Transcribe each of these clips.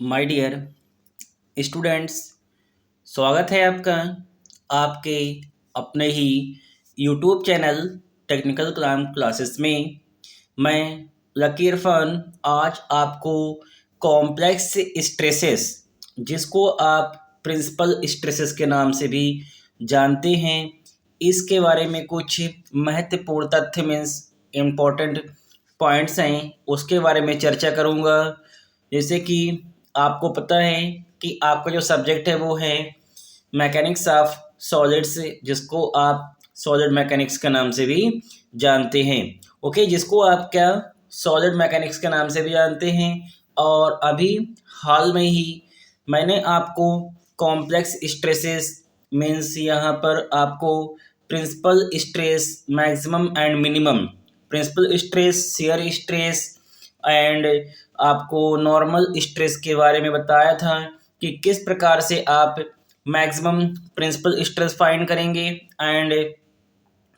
My dear students, स्वागत है आपका आपके अपने ही यूट्यूब चैनल टेक्निकल क्लाम क्लासेस में। मैं लकी इरफान आज आपको कॉम्प्लेक्स स्ट्रेसेस, जिसको आप प्रिंसिपल स्ट्रेसेस के नाम से भी जानते हैं, इसके बारे में कुछ महत्वपूर्ण तथ्य मीन्स इम्पोर्टेंट पॉइंट्स हैं, उसके बारे में चर्चा करूँगा। जैसे कि आपको पता है कि आपका जो सब्जेक्ट है वो है मैकेनिक्स ऑफ सॉलिड्स, जिसको आप सॉलिड मैकेनिक्स के नाम से भी जानते हैं। ओके, जिसको आप क्या सॉलिड मैकेनिक्स के नाम से भी जानते हैं। और अभी हाल में ही मैंने आपको कॉम्प्लेक्स स्ट्रेसेस मीन्स यहाँ पर आपको principal stress, maximum and minimum, principal stress, shear stress and आपको नॉर्मल स्ट्रेस के बारे में बताया था कि किस प्रकार से आप मैक्सिमम प्रिंसिपल स्ट्रेस फाइंड करेंगे एंड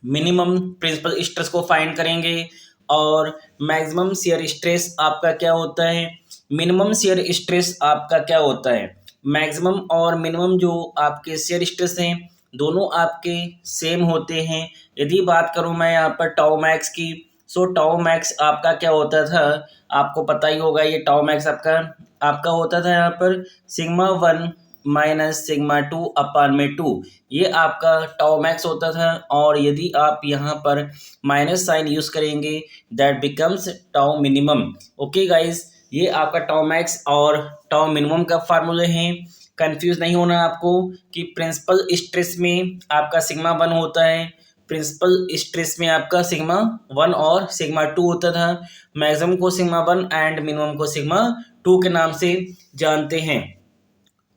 मिनिमम प्रिंसिपल स्ट्रेस को फाइंड करेंगे, और मैक्सिमम शियर स्ट्रेस आपका क्या होता है, मिनिमम शियर स्ट्रेस आपका क्या होता है। मैक्सिमम और मिनिमम जो आपके शियर स्ट्रेस हैं दोनों आपके सेम होते हैं। यदि बात करूं मैं यहाँ पर टाउ मैक्स की, सो टाउ मैक्स आपका क्या होता था, आपको पता ही होगा। ये टाउ मैक्स आपका आपका होता था यहाँ पर sigma one minus sigma two upon में टू, ये आपका टाउ मैक्स होता था। और यदि आप यहाँ पर माइनस साइन यूज करेंगे that becomes tau minimum. Okay guys, ये आपका टाउ मैक्स और टाउ मिनिमम का फार्मूले हैं। कंफ्यूज नहीं होना आपको कि प्रिंसिपल स्ट्रेस में आपका सिग्मा वन होता है, प्रिंसिपल स्ट्रेस में आपका सिग्मा वन और सिग्मा टू होता था। मैक्सिमम को सिग्मा वन एंड मिनिमम को सिग्मा टू के नाम से जानते हैं।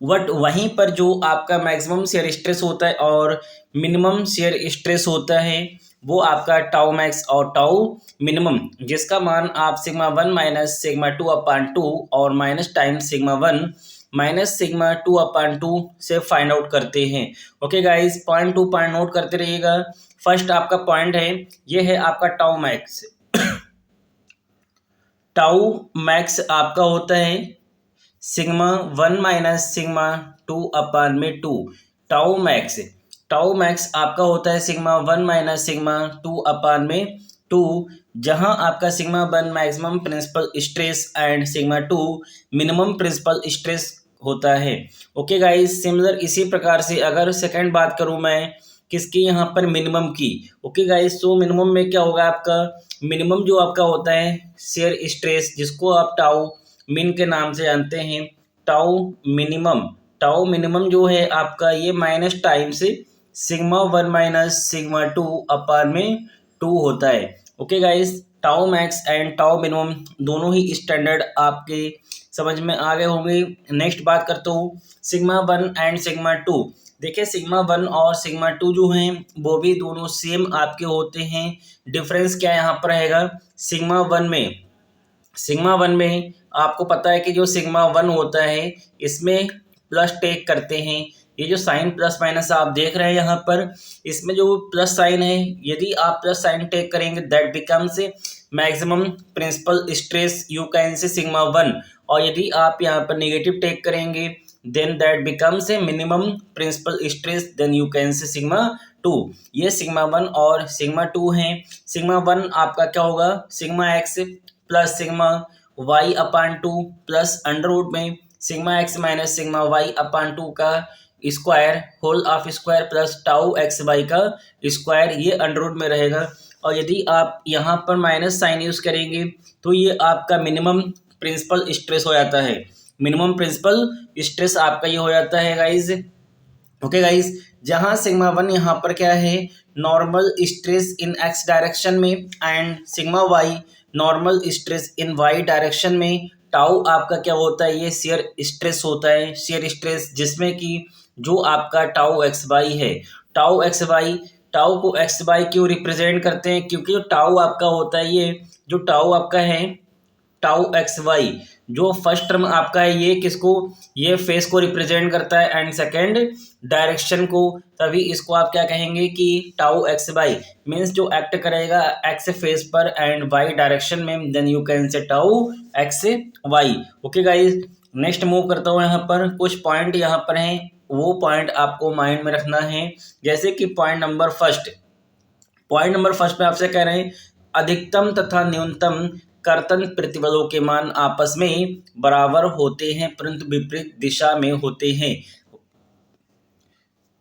बट वहीं पर जो आपका मैक्सिमम शेयर स्ट्रेस होता है और मिनिमम शेयर स्ट्रेस होता है वो आपका टाउ मैक्स और टाउ मिनिमम, जिसका मान आप sigma one minus sigma two upon two और minus time sigma one minus sigma two upon two से फाइंड आउट करते हैं। Okay guys, point to point note करते रहिएगा। फर्स्ट आपका पॉइंट है, ये है आपका टाउ मैक्स। टाउ मैक्स आपका होता है sigma one minus sigma two upon में two. Tau max, tau max आपका होता है sigma one minus sigma two upon में टू, जहां आपका sigma one maximum principal stress and sigma two minimum principal stress होता है। ओके गाइस, सिमिलर इसी प्रकार से अगर सेकंड बात करूं मैं किसकी, यहाँ पर मिनिमम की। ओके गाइस, सो मिनिमम में क्या होगा आपका, मिनिमम जो आपका होता है शेयर स्ट्रेस, जिसको आप टाउ मिन के नाम से जानते हैं, टाउ मिनिमम। टाउ मिनिमम जो है आपका ये माइनस टाइम से sigma one minus sigma two upon में टू होता है। Okay guys, tau max and tau minimum दोनों ही स्टैंडर्ड आपके समझ में आ गए होंगे। नेक्स्ट बात करता हूँ sigma one and sigma to. देखिए सिग्मा वन और सिग्मा टू जो हैं वो भी दोनों सेम आपके होते हैं। डिफरेंस क्या यहाँ पर रहेगा, सिग्मा वन में आपको पता है कि जो सिग्मा वन होता है इसमें प्लस टेक करते हैं। ये जो साइन प्लस माइनस आप देख रहे हैं यहाँ पर, इसमें जो प्लस साइन है, यदि आप प्लस साइन टेक करेंगे that becomes maximum principal stress, you can say sigma one. और यदि आप यहाँ पर नेगेटिव टेक करेंगे then that becomes a minimum principal stress, then you can say sigma two. ये सिग्मा वन और सिग्मा टू हैं। सिग्मा वन आपका क्या होगा, sigma x plus sigma y upon two plus under root में sigma x minus sigma y upon two का square whole of square plus tau x Y का square, ये under root में रहेगा। और यदि आप यहाँ पर माइनस साइन यूज करेंगे तो ये आपका मिनिमम प्रिंसिपल स्ट्रेस हो जाता है। मिनिमम प्रिंसिपल स्ट्रेस आपका ये हो जाता है गाइज। ओके गाइज, जहाँ सिग्मा वन यहाँ पर क्या है, normal stress in x direction में and sigma y normal stress in y direction में। टाउ आपका क्या होता है, ये शेयर स्ट्रेस होता है, शेयर स्ट्रेस, जिसमें कि जो आपका टाउ एक्स वाई है, टाउ एक्स वाई, टाउ को एक्स वाई क्यों रिप्रेजेंट करते हैं, क्योंकि जो टाउ आपका होता है, ये जो टाउ आपका है टाउ एक्स वाई, जो फर्स्ट टर्म आपका है ये किसको, ये फेस को रिप्रेजेंट करता है एंड सेकंड डायरेक्शन को, तभी इसको आप क्या कहेंगे कि टाउ एक्स वाई मीन्स जो एक्ट करेगा एक्स फेस पर एंड वाई डायरेक्शन में, then you can say tau x Y. Okay guys, next move करता हूँ। यहाँ पर कुछ पॉइंट यहाँ पर हैं, वो पॉइंट आपको माइंड में रखना है। जैसे कि पॉइंट नंबर फर्स्ट में आपसे कह रहे हैं अधिकतम तथा न्यूनतम कर्तन प्रतिबलों के मान आपस में बराबर होते हैं परंतु विपरीत दिशा में होते हैं।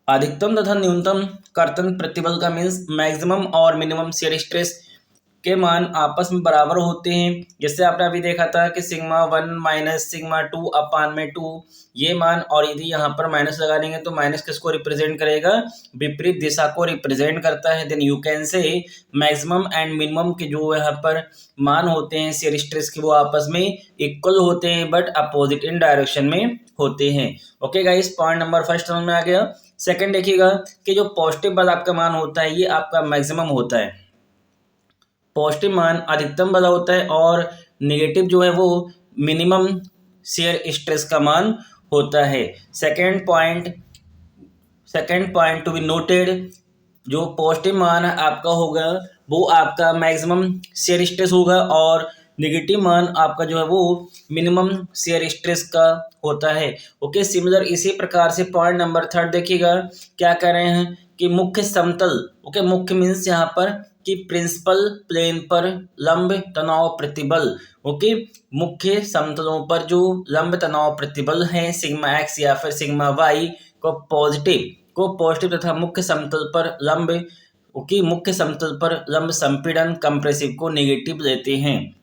अधिकतम तथा न्यूनतम कर्तन प्रतिबल का मीन्स मैक्सिमम और मिनिमम शियर स्ट्रेस के मान आपस में बराबर होते हैं। जैसे आपने अभी देखा था कि सिग्मा 1 माइनस सिग्मा 2 अपान में 2 ये मान, और यदि यहाँ पर माइनस लगा देंगे तो माइनस किसको रिप्रेजेंट करेगा, विपरीत दिशा को रिप्रेजेंट करता है। Then you can say maximum and minimum के जो यहाँ पर मान होते हैं शियर स्ट्रेस के वो आपस में इक्वल होते हैं बट अपोजिट इन डायरेक्शन में होते हैं। Okay guys, point number first समझ में आ गया। सेकंड देखिएगा कि जो पॉजिटिव बल आपका मान होता है ये आपका मैक्सिमम होता है, पॉजिटिव मान अधिकतम वाला होता है और नेगेटिव जो है वो मिनिमम शियर स्ट्रेस का मान होता है। Second point to be noted, जो पॉजिटिव मान आपका होगा वो आपका मैक्सिमम शियर स्ट्रेस होगा और नेगेटिव मान आपका जो है वो मिनिमम शियर स्ट्रेस का होता है। ओके, सिमिलर इसी प्रकार से पॉइंट नंबर थर्ड देखिएगा क्या कह रहे हैं कि मुख्य समतल, ओके मुख्य मीन्स यहाँ पर कि प्रिंसिपल प्लेन पर लंब तनाव प्रतिबल, ओके मुख्य समतलों पर जो लंब तनाव प्रतिबल है सिग्मा एक्स या फिर सिग्मा वाई को पॉजिटिव तथा मुख्य समतल पर लंब, ओके मुख्य समतल पर लंब संपीड़न कंप्रेसिव को नेगेटिव लेते हैं।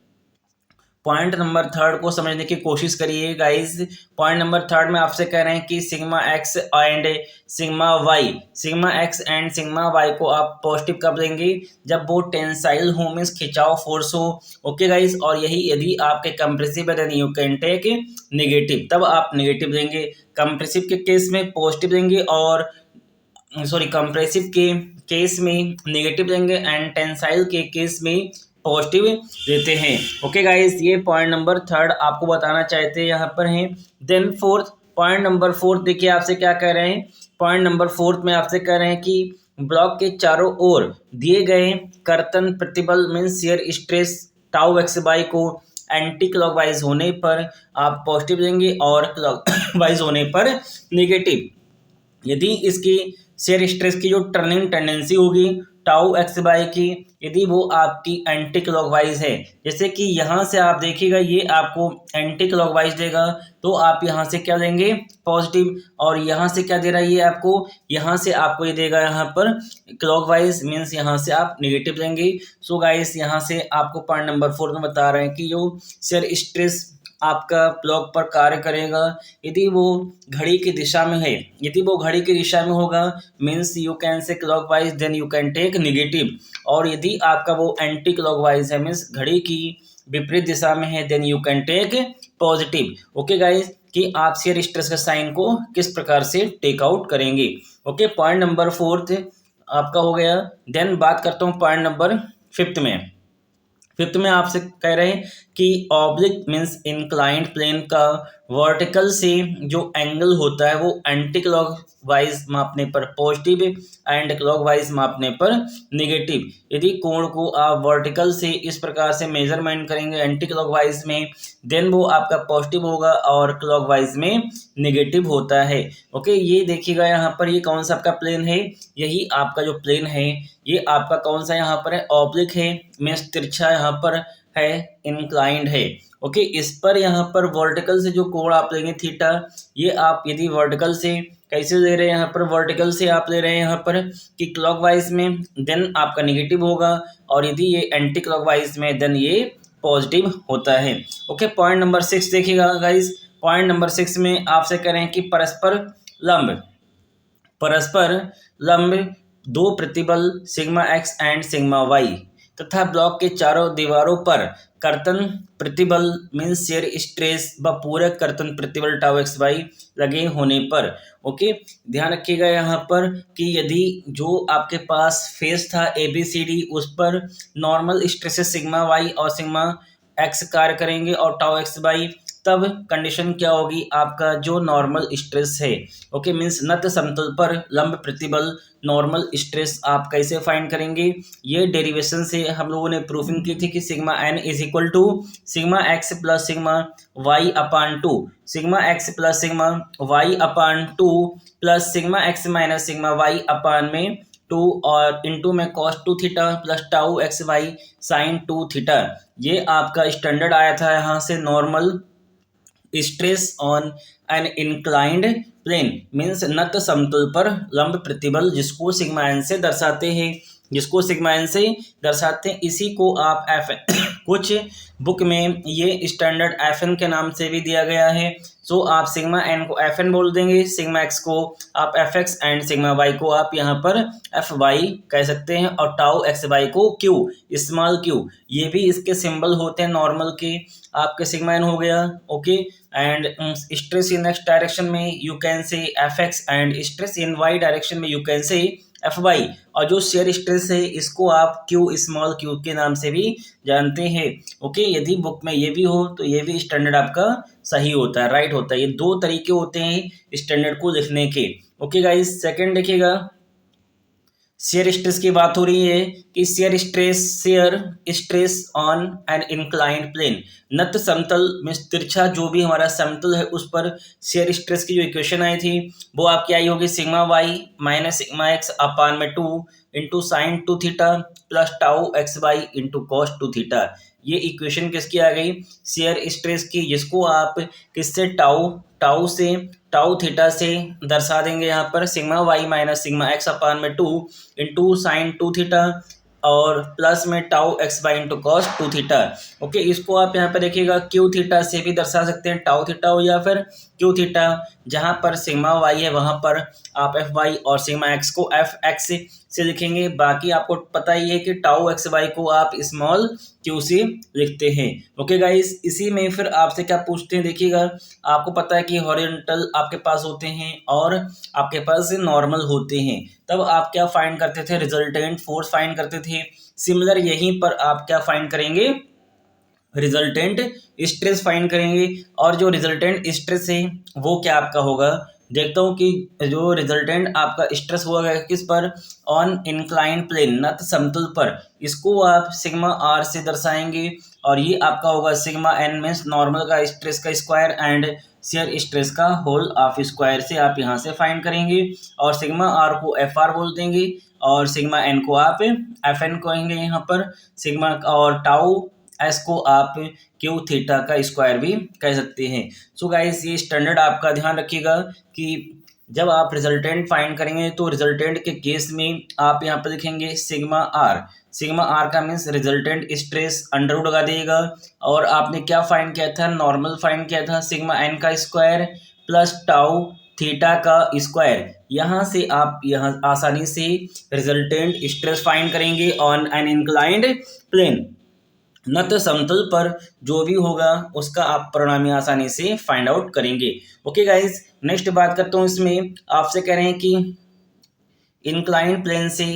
पॉइंट नंबर थर्ड को समझने की कोशिश करिए गाइस। पॉइंट नंबर थर्ड में आपसे कह रहे हैं कि sigma x and sigma y को आप पॉजिटिव कब लेंगे, जब वो टेंसाइल हो मीन्स खिंचाव फोर्स हो। ओके गाइस, और यही यदि आपके कंप्रेसिव है then you can take negative, तब आप नेगेटिव लेंगे। कंप्रेसिव के केस में पॉजिटिव लेंगे और कंप्रेसिव के केस में नेगेटिव लेंगे एंड टेंसाइल के केस में पॉजिटिव देते हैं। ओके गाइस, ये पॉइंट नंबर थर्ड आपको बताना चाहते हैं यहाँ पर हैं। देन पॉइंट नंबर फोर्थ देखिए आपसे क्या कह रहे हैं। पॉइंट नंबर फोर्थ में आपसे कह रहे हैं कि ब्लॉक के चारों ओर दिए गए कर्तन प्रतिबल means shear stress tau x by को एंटी क्लॉकवाइज होने पर आप पॉजिटिव देंगे और क्लॉकवाइज होने पर नेगेटिव। यदि इसकी शेयर स्ट्रेस की जो टर्निंग टेंडेंसी होगी टाउ एक्स बाई की, यदि वो आपकी एंटी क्लॉकवाइज है, जैसे कि यहाँ से आप देखिएगा ये आपको एंटी क्लॉकवाइज देगा तो आप यहाँ से क्या लेंगे पॉजिटिव, और यहाँ से क्या दे रहा है ये आपको, यहाँ से आपको ये देगा यहाँ पर क्लॉकवाइज मीन्स यहाँ से आप नेगेटिव लेंगे। सो गाइस, यहाँ से आपको पॉइंट नंबर 4 में बता रहे हैं कि जो शेयर स्ट्रेस आपका ब्लॉक पर कार्य करेगा यदि वो घड़ी की दिशा में है, यदि वो घड़ी की दिशा में होगा means you can say clockwise then you can take negative, और यदि आपका वो एंटी क्लॉकवाइज है मीन्स घड़ी की विपरीत दिशा में है then you can take positive. Okay guys, कि आप शेयर स्ट्रेस के साइन को किस प्रकार से टेक आउट करेंगे। ओके, पॉइंट नंबर 4 आपका हो गया। देन बात करता हूँ पॉइंट नंबर 5 में। फिफ्थ में आपसे कह रहे हैं कि ऑब्लिक मीन्स इंक्लाइंड प्लेन का वर्टिकल से जो एंगल होता है वो एंटी क्लॉकवाइज मापने पर पॉजिटिव एंड क्लॉकवाइज मापने पर नेगेटिव। यदि कोण को आप वर्टिकल से इस प्रकार से मेजरमेंट करेंगे एंटी क्लॉकवाइज में देन वो आपका पॉजिटिव होगा और क्लॉकवाइज में नेगेटिव होता है। ओके, ये देखिएगा यहाँ पर ये कौन सा आपका प्लेन है, यही आपका जो प्लेन है ये आपका कौन सा यहाँ पर है ऑब्लिक है मीन्स तिरछा यहाँ पर है, इंक्लाइंड है। ओके, इस पर यहाँ पर वर्टिकल से जो कोण आप लेंगे थीटा, ये आप यदि वर्टिकल से कैसे ले रहे हैं यहाँ पर वर्टिकल से आप ले रहे हैं यहाँ पर कि क्लॉकवाइज में देन आपका नेगेटिव होगा, और यदि ये एंटी क्लॉकवाइज में देन ये पॉजिटिव होता है। ओके, पॉइंट नंबर 6 देखिएगा गाइज। पॉइंट नंबर 6 में आपसे कह रहे हैं कि परस्पर लंब दो प्रतिबल sigma x and sigma y तथा ब्लॉक के चारों दीवारों पर कर्तन प्रतिबल मीन्स शेयर स्ट्रेस व पूरक कर्तन प्रतिबल टाउ एक्स वाई लगे होने पर। ओके, ध्यान रखिएगा यहाँ पर कि यदि जो आपके पास फेस था ABCD उस पर नॉर्मल स्ट्रेसेस सिग्मा वाई और सिग्मा एक्स कार्य करेंगे और टाउ एक्स वाई, तब कंडीशन क्या होगी, आपका जो नॉर्मल स्ट्रेस है, ओके, मीन्स नत समतल पर लंब प्रतिबल नॉर्मल स्ट्रेस आप कैसे फाइंड करेंगे। ये डेरिवेशन से हम लोगों ने प्रूफिंग की थी कि sigma n is equal to sigma x plus sigma y upon two, sigma x plus sigma y upon two plus sigma x minus sigma y upon में टू और इंटू में cos two theta plus tau x y sine two theta. ये आपका standard आया था यहाँ से normal stress on an inclined plane, means नत समतल पर लंब प्रतिबल, जिसको सिग्मा एन से दर्शाते हैं, जिसको सिग्मा एन से दर्शाते हैं। इसी को आप एफ कुछ बुक में ये स्टैंडर्ड एफ एन के नाम से भी दिया गया है। सो आप सिग्मा एन को एफ एन बोल देंगे, सिग्मा एक्स को आप f x and sigma y को आप यहाँ पर एफ वाई कह सकते हैं, और टाउ एक्स वाई को क्यू, स्मॉल क्यू, ये भी इसके सिंबल होते हैं नॉर्मल के। आपके सिग्मा एन हो गया, okay. And stress in x direction में you can say f x and stress in y direction में you can say f y, और जो शेयर स्ट्रेस है इसको आप क्यू, स्मॉल क्यू के नाम से भी जानते हैं, ओके। यदि बुक में ये भी हो तो ये भी स्टैंडर्ड आपका सही होता है, राइट होता है। ये दो तरीके होते हैं स्टैंडर्ड को लिखने के, ओके गाइस। सेकंड देखिएगा, शेयर स्ट्रेस की बात हो रही है कि shear stress on an inclined plane, नत समतल में तिरछा जो भी हमारा समतल है उस पर शेयर स्ट्रेस की जो इक्वेशन आई थी वो आपकी आई होगी sigma y minus sigma x upon में two into sine two theta plus tau x y into cos two theta. ये इक्वेशन किसकी आ गई, शेयर स्ट्रेस की, जिसको आप किससे टाउ थीटा से दर्शा देंगे यहाँ पर sigma y minus sigma x upon में two into sine two theta और प्लस में tau x y into cos two theta, okay. इसको आप यहाँ पर देखिएगा क्यू थीटा से भी दर्शा सकते हैं, टाउ थीटा हो या फिर क्यू थीटा। जहाँ पर सिग्मा वाई है वहाँ पर आप एफ वाई और सिग्मा एक्स को एफ एक्स से लिखेंगे। बाकी आपको पता ही है कि टाउ एक्स वाई को आप स्मॉल क्यू से लिखते हैं, ओके गाइस। इसी में फिर आपसे क्या पूछते हैं, देखिएगा आपको पता है कि हॉरिजॉन्टल आपके पास होते हैं और आपके पास नॉर्मल होते हैं, तब आप क्या फाइंड करते थे, रिजल्टेंट फोर्स फाइंड करते थे। सिमिलर यहीं पर आप क्या फाइंड करेंगे, रिजल्टेंट स्ट्रेस फाइंड करेंगे। और जो रिजल्टेंट स्ट्रेस है वो क्या आपका होगा, देखता हूँ कि जो रिजल्टेंट आपका स्ट्रेस हुआ है किस पर, ऑन इंक्लाइंड प्लेन, नत समतल पर, इसको आप सिग्मा आर से दर्शाएंगे और ये आपका होगा सिग्मा एन मीन्स नॉर्मल का स्ट्रेस का स्क्वायर एंड शेयर स्ट्रेस का होल ऑफ स्क्वायर से आप यहाँ से फाइंड करेंगे और सिग्मा आर को एफ आर बोल देंगे और सिग्मा एन को आप एफ एन कहेंगे यहाँ पर, सिग्मा और टाउ एस को आप क्यू थीटा का स्क्वायर भी कह सकते हैं। सो गाइस ये स्टैंडर्ड आपका ध्यान रखिएगा कि जब आप रिजल्टेंट फाइंड करेंगे तो रिजल्टेंट के केस में आप यहाँ पर लिखेंगे सिग्मा आर का means resultant stress under root लगा देगा और आपने क्या फाइंड किया था, नॉर्मल फाइंड किया था सिग्मा एन का स्क्वायर प्लस टाउ थीटा का स्क्वायर। यहाँ से आप यहाँ आसानी से रिजल्टेंट स्ट्रेस फाइंड करेंगे ऑन एन इंक्लाइंड प्लेन, नत समतल पर जो भी होगा उसका आप परिणामी आसानी से फाइंड आउट करेंगे, ओके गाइज। नेक्स्ट बात करता हूँ, इसमें आपसे कह रहे हैं कि इंक्लाइंड प्लेन से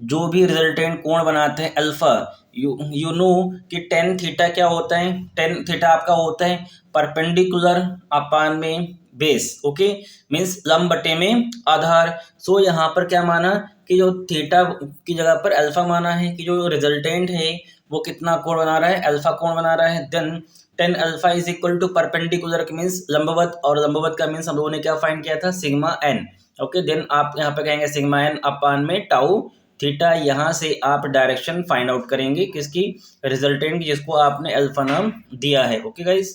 जो भी रिजल्टेंट कोण बनाते हैं अल्फा, यू नो कि टेन थीटा क्या होता है, टेन थीटा आपका होता है परपेंडिकुलर अपान में बेस, ओके, मीन्स लंब बटे में आधार। सो यहाँ पर क्या माना कि जो थीटा की जगह पर अल्फा माना है कि जो रिजल्टेंट है वो कितना कोण बना रहा है, अल्फा कोण बना रहा है। Then tan alpha is equal to perpendicular means लंबवत, और लंबवत का मीन्स हम लोगों ने क्या फाइंड किया था, सिग्मा एन, ओके। देन आप यहाँ पे कहेंगे सिग्मा एन अपान में टाउ थीटा, यहाँ से आप डायरेक्शन फाइंड आउट करेंगे किसकी, रिजल्टेंट जिसको आपने अल्फा नाम दिया है, okay guys.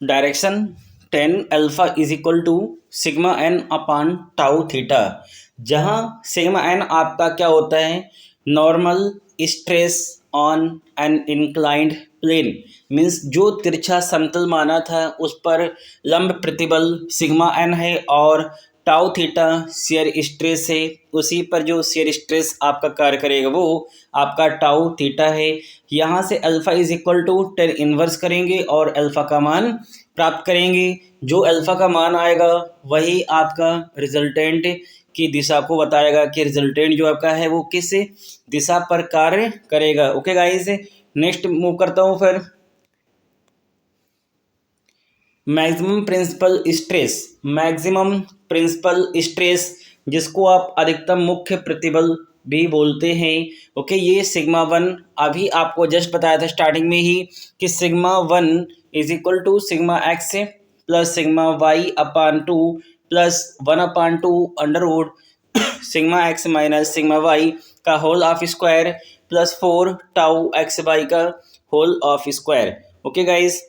Direction tan alpha is equal to sigma n upon tau theta, जहाँ सिग्मा एन आपका क्या होता है, normal stress on an inclined plane, means जो तिरछा समतल माना था उस पर लंब प्रतिबल सिग्मा एन है और टाउ थीटा शेयर स्ट्रेस है, उसी पर जो शेयर स्ट्रेस आपका कार्य करेगा वो आपका टाउ थीटा है। यहाँ से alpha is equal to tan inverse करेंगे और अल्फा का मान प्राप्त करेंगे। जो अल्फा का मान आएगा वही आपका रिजल्टेंट की दिशा को बताएगा कि रिजल्टेंट जो आपका है वो किस दिशा पर कार्य करेगा, ओके गाइस। नेक्स्ट मूव करता हूँ फिर, maximum principal stress, maximum principal stress जिसको आप अधिकतम मुख्य प्रतिबल भी बोलते हैं। ओके, ये सिग्मा वन अभी आपको जस्ट बताया था स्टार्टिंग में ही कि sigma one is equal to sigma x plus sigma y upon two plus one upon two under root sigma x minus sigma y का whole of square plus 4 tau x Y का whole of square. Okay guys,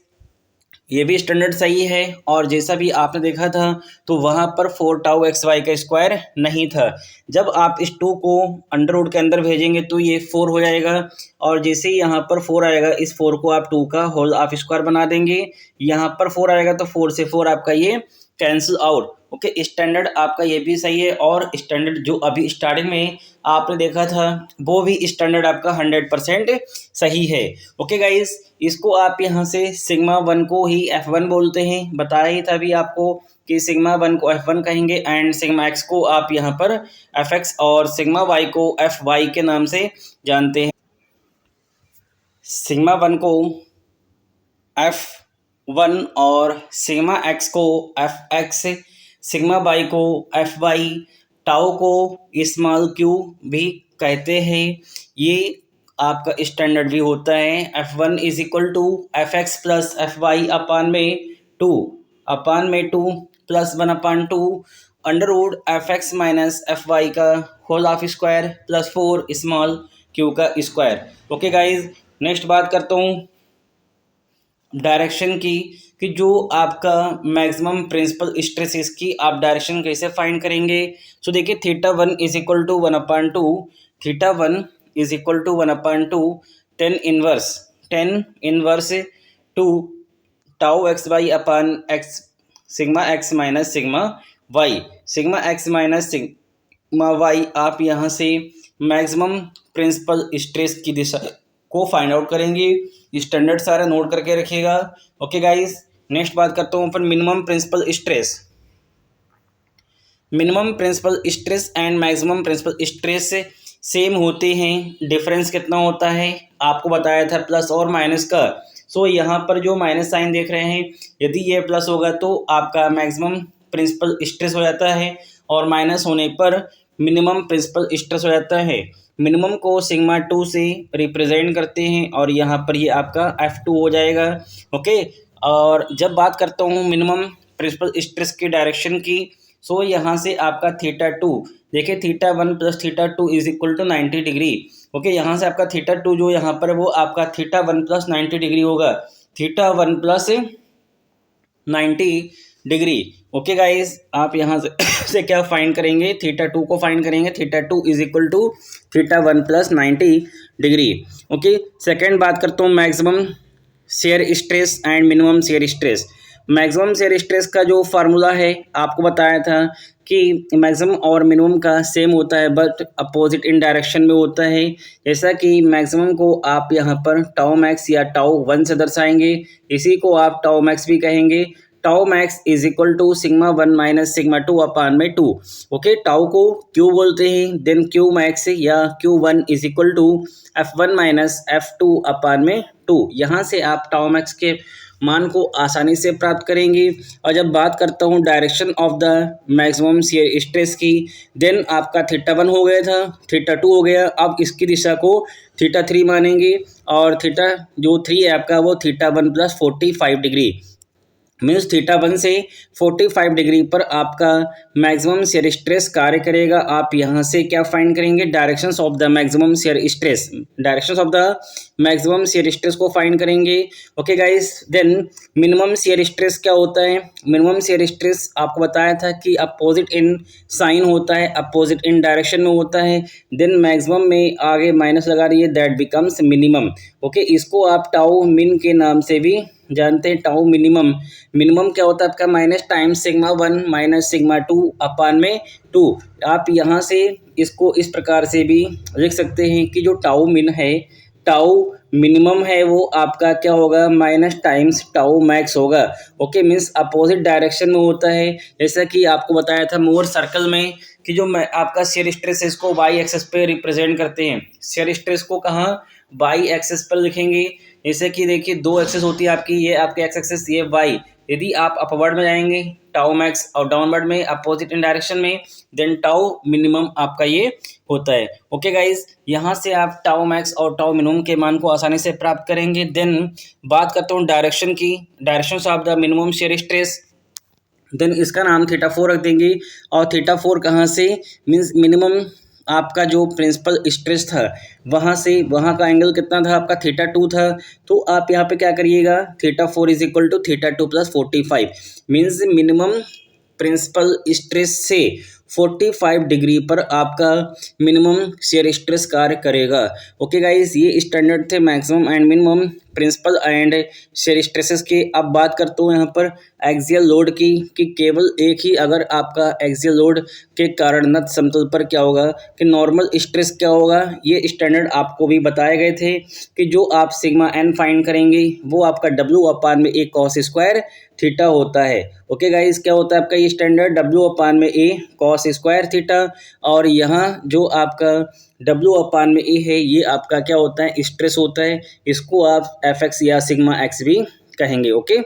ये भी standard सही है। और जैसा भी आपने देखा था तो वहाँ पर 4 टाउ एक्स वाई का स्क्वायर नहीं था। जब आप इस 2 को अंडर रूट के अंदर भेजेंगे तो ये 4 हो जाएगा, और जैसे ही यहाँ पर 4 आएगा इस 4 को आप 2 का होल ऑफ स्क्वायर बना देंगे। यहाँ पर 4 आएगा तो 4 से 4 आपका ये कैंसिल आउट। ओके, स्टैंडर्ड आपका ये भी सही है, और स्टैंडर्ड जो अभी स्टार्टिंग में आपने देखा था वो भी स्टैंडर्ड आपका 100% सही है। ओके गाइस, इसको आप यहाँ से सिग्मा वन को ही F1 बोलते हैं, बताया ही था अभी आपको कि सिग्मा वन को F1 कहेंगे एंड सिग्मा एक्स को आप यहाँ पर Fx और सिग्मा वाई को Fy के नाम से जानते हैं। सिग्मा वन को F1 और सिग्मा एक्स को Fx, सिग्मा वाई को Fy, टाउ को स्मॉल क्यू भी कहते हैं। ये आपका स्टैंडर्ड भी होता है। F1 is equal to Fx plus Fy upon में two plus 1 upon two under root Fx minus Fy का whole of square plus 4 small q का स्क्वायर। ओके गाइज, नेक्स्ट बात करता हूँ डायरेक्शन की, कि जो आपका मैक्सिमम प्रिंसिपल स्ट्रेस इसकी आप डायरेक्शन कैसे फाइंड करेंगे। सो देखिए, theta one is equal to 1 upon two, theta one is equal to 1 upon two tan inverse two tau x y upon x sigma x minus sigma x minus sigma y. आप यहाँ से maximum principal stress की दिशा को find out करेंगे। Standard सारा note करके रखिएगा। ओके गाइस, नेक्स्ट बात करता हूँ अपन minimum principal stress. Minimum principal stress and maximum principal stress same होते हैं। डिफरेंस कितना होता है आपको बताया था, प्लस और माइनस का। सो यहाँ पर जो माइनस साइन देख रहे हैं, यदि ये प्लस होगा तो आपका मैक्सिमम प्रिंसिपल स्ट्रेस हो जाता है, और माइनस होने पर मिनिमम प्रिंसिपल स्ट्रेस हो जाता है। मिनिमम को सिग्मा 2 से रिप्रेजेंट करते हैं, और यहाँ पर ये आपका F2 हो जाएगा। ओके, और जब बात करता हूँ मिनिमम प्रिंसिपल स्ट्रेस की डायरेक्शन की, सो यहाँ से आपका थीटा 2, देखिए theta 1 plus theta 2 is equal to 90 degree. Okay, यहाँ से आपका थीटा 2 जो यहाँ पर वो आपका थीटा 1 प्लस 90 डिग्री होगा, theta 1 plus 90 degree. Okay guys, आप यहाँ से क्या फाइंड करेंगे, थीटा 2 को फाइंड करेंगे। Theta 2 is equal to theta 1 plus 90 degree. Okay, second बात करता हूँ maximum shear stress and minimum shear stress. Maximum shear stress का जो फार्मूला है आपको बताया था कि मैक्सिमम और मिनिमम का सेम होता है, बट अपोजिट इन डायरेक्शन में होता है। जैसा कि मैक्सिमम को आप यहाँ पर टाउ मैक्स या टाउ 1 से दर्शाएंगे, इसी को आप टाउ मैक्स भी कहेंगे। Tau max is equal to sigma 1 minus sigma 2 upon में 2। ओके, टाउ को क्यू बोलते हैं, देन क्यू मैक्स या Q1 is equal to F1 minus F2 upon में 2। यहाँ से आप टाउ मैक्स के मान को आसानी से प्राप्त करेंगे। और जब बात करता हूँ direction of the maximum shear stress की, देन आपका थीटा 1 हो गया था, थीटा 2 हो गया। अब इसकी दिशा को थीटा 3 मानेंगे, और थीटा जो 3 है आपका वो theta 1 plus 45 degree, means theta 1 से 45 डिग्री पर आपका मैक्सिमम शेयर स्ट्रेस कार्य करेगा। आप यहाँ से क्या फाइंड करेंगे, directions of the maximum shear stress, directions of the maximum shear stress को फाइंड करेंगे। Okay guys, then minimum shear stress क्या होता है। मिनिमम शेयर स्ट्रेस आपको बताया था कि अपोजिट इन साइन होता है, अपोजिट इन डायरेक्शन में होता है। देन मैक्सिमम में आगे माइनस लगा रही है, दैट बिकम्स मिनिमम। ओके, इसको आप टाउ मिन के नाम से भी जानते हैं, टाउ मिनिमम। मिनिमम क्या होता है आपका minus times sigma 1 minus sigma 2 upon में 2। आप यहाँ से इसको इस प्रकार से भी लिख सकते हैं कि जो टाउ मिन है, टाउ मिनिमम है, वो आपका क्या होगा, माइनस टाइम्स टाउ मैक्स होगा। ओके, मीन्स अपोजिट डायरेक्शन में होता है। जैसा कि आपको बताया था मोर सर्कल में कि जो आपका शेयर स्ट्रेस है इसको वाई एक्सेस पे रिप्रेजेंट करते हैं। शेयर स्ट्रेस को कहाँ, वाई एक्सेस पर लिखेंगे। जैसे कि देखिए 2 एक्सेस होती है आपकी, ये आपके एक्स एक्सेस, ये वाई, यदि आप अपवर्ड में जाएंगे टाउ मैक्स और डाउनवर्ड में अपोजिट इन डायरेक्शन में, देन टाउ मिनिमम आपका ये होता है। ओके गाइज, यहाँ से आप टाउ मैक्स और टाउ मिनिमम के मान को आसानी से प्राप्त करेंगे। देन बात करता हूँ डायरेक्शन की, direction of the minimum shear stress. Then इसका नाम थीटा 4 रख देंगे। और थीटा 4 कहाँ से, मीन्स मिनिमम आपका जो प्रिंसिपल स्ट्रेस था वहाँ से, वहाँ का एंगल कितना था आपका, थीटा 2 था। तो आप यहाँ पे क्या करिएगा, theta 4 is equal to theta 2 plus 45, means minimum principal stress से 45 डिग्री पर आपका मिनिमम शेयर स्ट्रेस कार्य करेगा। ओके गाइस, ये स्टैंडर्ड थे maximum and minimum principal and shear stresses के। अब बात करता हूँ यहाँ पर एक्सियल लोड की, कि केवल एक ही अगर आपका एक्सियल लोड के कारण नत समतल पर क्या होगा कि नॉर्मल स्ट्रेस क्या होगा, ये स्टैंडर्ड आपको भी बताए गए थे कि जो आप सिग्मा एन फाइंड करेंगे वो आपका डब्ल्यू अपान में ए कॉस स्क्वायर थीटा होता है। ओके गाइस, क्या होता है आपका ये स्टैंडर्ड, डब्ल्यू अपान में ए कॉस स्क्वायर थीटा। और यहाँ जो आपका डब्ल्यू अपान में ए है ये आपका क्या होता है, स्ट्रेस होता है। इसको आप एफ एक्स या सिग्मा एक्स भी कहेंगे। ओके,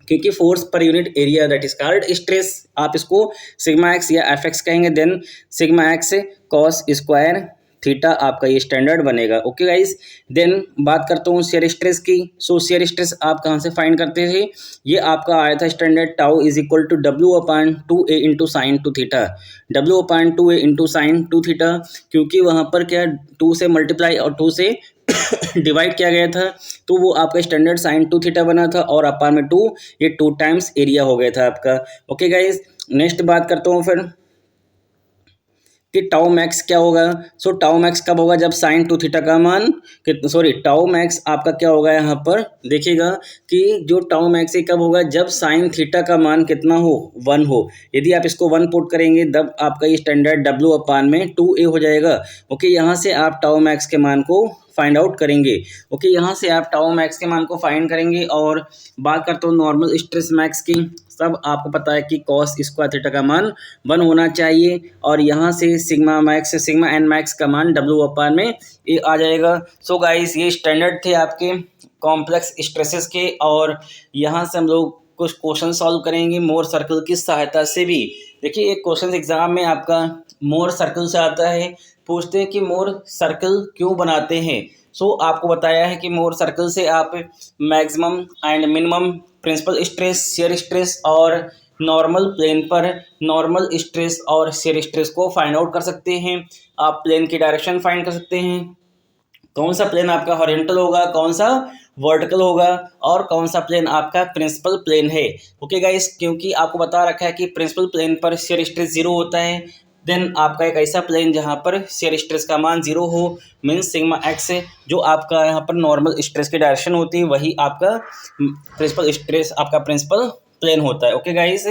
क्योंकि force per unit area that is called stress, आप इसको सिग्मा एक्स या एफ एक्स कहेंगे। Then sigma x cos square theta आपका ये स्टैंडर्ड बनेगा। ओके गाइस, देन बात करता हूँ शेयर स्ट्रेस की। सो शेयर स्ट्रेस आप कहाँ से फाइंड करते थे, ये आपका आया था standard tau is equal to डब्ल्यू upon 2a into sine 2 theta, डब्ल्यू upon 2a into sine 2 theta, क्योंकि वहाँ पर क्या 2 से मल्टीप्लाई और 2 से डिवाइड किया गया था, तो वो आपका स्टैंडर्ड साइन 2 थीटा बना था और अपान में 2, ये 2 टाइम्स एरिया हो गया था आपका। ओके गाइज, नेक्स्ट बात करता हूँ फिर कि टाउ मैक्स क्या होगा। सो टाउ मैक्स कब होगा, जब साइन 2 थीटा का मान, सॉरी टाउ मैक्स आपका क्या होगा यहाँ पर देखिएगा कि जो टाउ मैक्स कब होगा, जब साइन थीटा का मान कितना हो, 1 हो। यदि आप इसको 1 पुट करेंगे तब आपका ये स्टैंडर्ड डब्ल्यू अपान में 2a हो जाएगा। ओके, यहाँ से आप टाउ मैक्स के मान को फाइंड आउट करेंगे। ओके, यहाँ से आप टाउ मैक्स के मान को फाइंड करेंगे। और बात करता हूँ नॉर्मल स्ट्रेस मैक्स की, सब आपको पता है कि कॉस स्क्वायर थीटा का मान 1 होना चाहिए। और यहाँ से सिग्मा मैक्स से सिग्मा एन मैक्स का मान डब्ल्यू अपान में ये आ जाएगा। सो गाइस, ये स्टैंडर्ड थे आपके कॉम्प्लेक्स स्ट्रेसेस के। और यहाँ से हम लोग कुछ क्वेश्चन सॉल्व करेंगे मोर सर्कल की सहायता से भी। देखिए, एक क्वेश्चन एग्जाम में आपका मोर सर्कल से आता है, पूछते हैं कि मोर सर्कल क्यों बनाते हैं। सो आपको बताया है कि मोर सर्कल से आप maximum and minimum principal stress, shear stress और नॉर्मल प्लेन पर नॉर्मल स्ट्रेस और शेयर स्ट्रेस को फाइंड आउट कर सकते हैं। आप प्लेन की डायरेक्शन फाइंड कर सकते हैं, कौन सा प्लेन आपका हॉरिजॉन्टल होगा, कौन सा वर्टिकल होगा, और कौन सा प्लेन आपका प्रिंसिपल प्लेन है। ओके गाइस, क्योंकि आपको बता रखा है कि प्रिंसिपल प्लेन पर शेयर स्ट्रेस 0 होता है। देन आपका एक ऐसा प्लेन जहाँ पर शेयर स्ट्रेस का मान 0 हो, मीन्स सिग्मा एक्स, जो आपका यहाँ पर नॉर्मल स्ट्रेस की डायरेक्शन होती है, वही आपका प्रिंसिपल स्ट्रेस आपका प्रिंसिपल प्लेन होता है। ओके गाइस,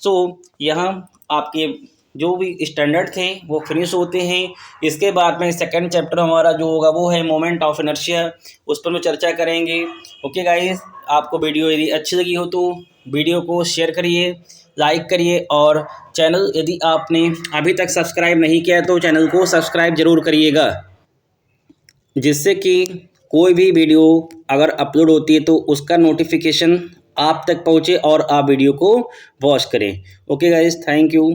सो यहाँ आपके जो भी स्टैंडर्ड थे वो फिनिश होते हैं। इसके बाद में सेकंड चैप्टर हमारा जो होगा वो है मोमेंट ऑफ इनर्शिया, उस पर हम चर्चा करेंगे। ओके गाइस, आपको वीडियो यदि अच्छी लगी हो तो वीडियो को शेयर करिए, लाइक करिए, और चैनल यदि आपने अभी तक सब्सक्राइब नहीं किया तो चैनल को सब्सक्राइब जरूर करिएगा, जिससे कि कोई भी वीडियो अगर अपलोड होती है तो उसका नोटिफिकेशन आप तक पहुँचे और आप वीडियो को वॉच करें। Okay guys, thank you.